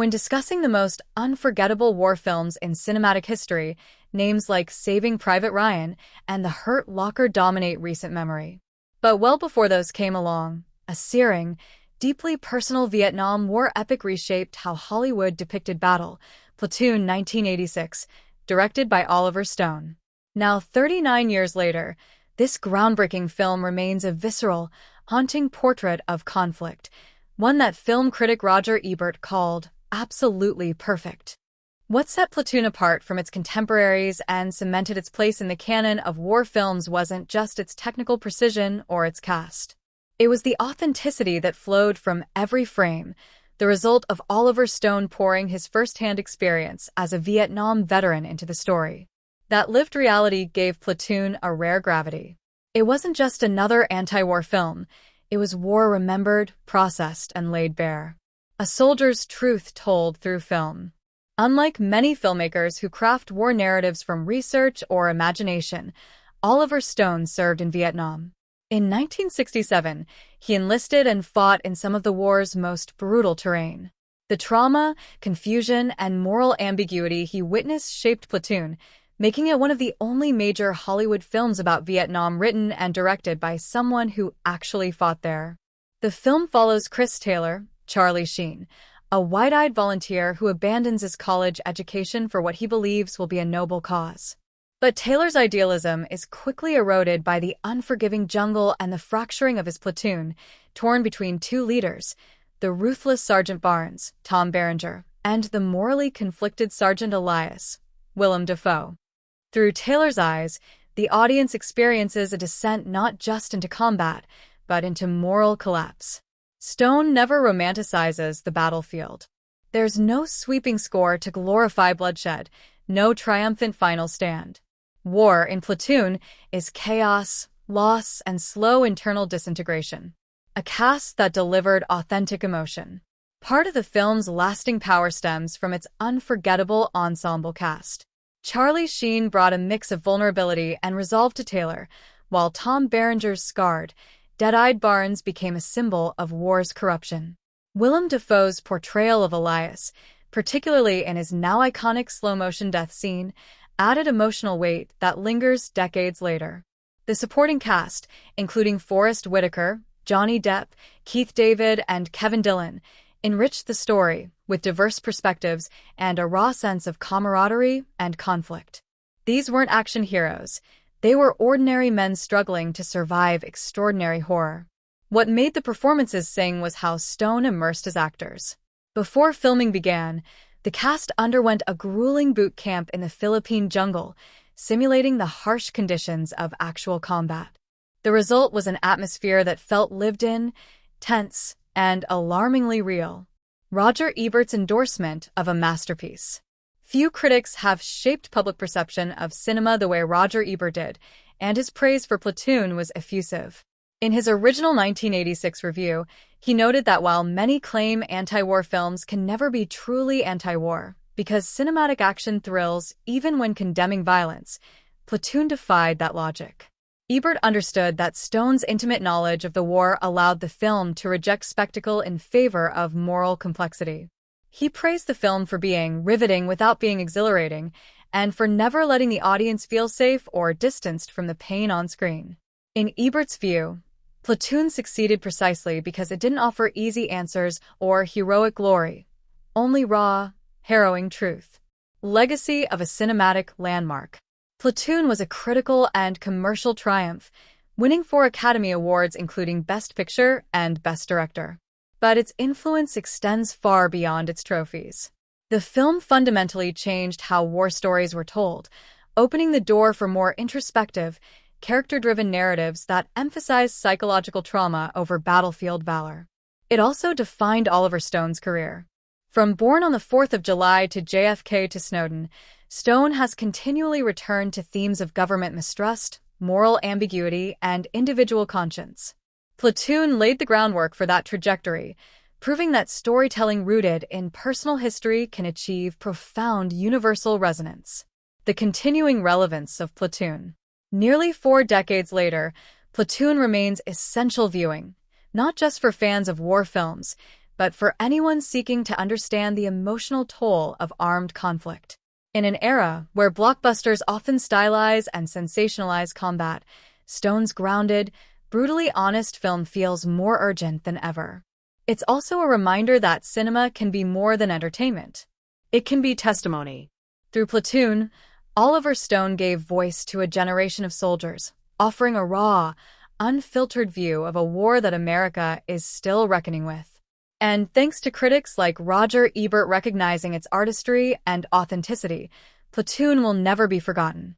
When discussing the most unforgettable war films in cinematic history, names like Saving Private Ryan and The Hurt Locker dominate recent memory. But well before those came along, a searing, deeply personal Vietnam War epic reshaped how Hollywood depicted battle, Platoon 1986, directed by Oliver Stone. Now, 39 years later, this groundbreaking film remains a visceral, haunting portrait of conflict, one that film critic Roger Ebert called absolutely perfect. What set Platoon apart from its contemporaries and cemented its place in the canon of war films wasn't just its technical precision or its cast. It was the authenticity that flowed from every frame, the result of Oliver Stone pouring his first-hand experience as a Vietnam veteran into the story. That lived reality gave Platoon a rare gravity. It wasn't just another anti-war film. It was war remembered, processed, and laid bare. A soldier's truth told through film. Unlike many filmmakers who craft war narratives from research or imagination, Oliver Stone served in Vietnam. In 1967, he enlisted and fought in some of the war's most brutal terrain. The trauma, confusion, and moral ambiguity he witnessed shaped Platoon, making it one of the only major Hollywood films about Vietnam written and directed by someone who actually fought there. The film follows Chris Taylor, Charlie Sheen, a wide-eyed volunteer who abandons his college education for what he believes will be a noble cause. But Taylor's idealism is quickly eroded by the unforgiving jungle and the fracturing of his platoon, torn between two leaders, the ruthless Sergeant Barnes, Tom Berenger, and the morally conflicted Sergeant Elias, Willem Dafoe. Through Taylor's eyes, the audience experiences a descent not just into combat, but into moral collapse. Stone never romanticizes the battlefield. There's no sweeping score to glorify bloodshed, no triumphant final stand. War in Platoon is chaos, loss, and slow internal disintegration. A cast that delivered authentic emotion. Part of the film's lasting power stems from its unforgettable ensemble cast. Charlie Sheen brought a mix of vulnerability and resolve to Taylor, while Tom Berenger's scarred, dead-eyed Barnes became a symbol of war's corruption. Willem Dafoe's portrayal of Elias, particularly in his now iconic slow-motion death scene, added emotional weight that lingers decades later. The supporting cast, including Forrest Whitaker, Johnny Depp, Keith David, and Kevin Dillon, enriched the story with diverse perspectives and a raw sense of camaraderie and conflict. These weren't action heroes. They were ordinary men struggling to survive extraordinary horror. What made the performances sing was how Stone immersed his actors. Before filming began, the cast underwent a grueling boot camp in the Philippine jungle, simulating the harsh conditions of actual combat. The result was an atmosphere that felt lived in, tense, and alarmingly real. Roger Ebert's endorsement of a masterpiece. Few critics have shaped public perception of cinema the way Roger Ebert did, and his praise for Platoon was effusive. In his original 1986 review, he noted that while many claim anti-war films can never be truly anti-war, because cinematic action thrills even when condemning violence, Platoon defied that logic. Ebert understood that Stone's intimate knowledge of the war allowed the film to reject spectacle in favor of moral complexity. He praised the film for being riveting without being exhilarating, and for never letting the audience feel safe or distanced from the pain on screen. In Ebert's view, Platoon succeeded precisely because it didn't offer easy answers or heroic glory, only raw, harrowing truth. Legacy of a cinematic landmark. Platoon was a critical and commercial triumph, winning 4 Academy Awards including Best Picture and Best Director. But its influence extends far beyond its trophies. The film fundamentally changed how war stories were told, opening the door for more introspective, character-driven narratives that emphasize psychological trauma over battlefield valor. It also defined Oliver Stone's career. From Born on the 4th of July to JFK to Snowden, Stone has continually returned to themes of government mistrust, moral ambiguity, and individual conscience. Platoon laid the groundwork for that trajectory, proving that storytelling rooted in personal history can achieve profound universal resonance. The continuing relevance of Platoon. Nearly 4 decades later, Platoon remains essential viewing, not just for fans of war films, but for anyone seeking to understand the emotional toll of armed conflict. In an era where blockbusters often stylize and sensationalize combat, Stone's grounded, brutally honest film feels more urgent than ever. It's also a reminder that cinema can be more than entertainment. It can be testimony. Through Platoon, Oliver Stone gave voice to a generation of soldiers, offering a raw, unfiltered view of a war that America is still reckoning with. And thanks to critics like Roger Ebert recognizing its artistry and authenticity, Platoon will never be forgotten.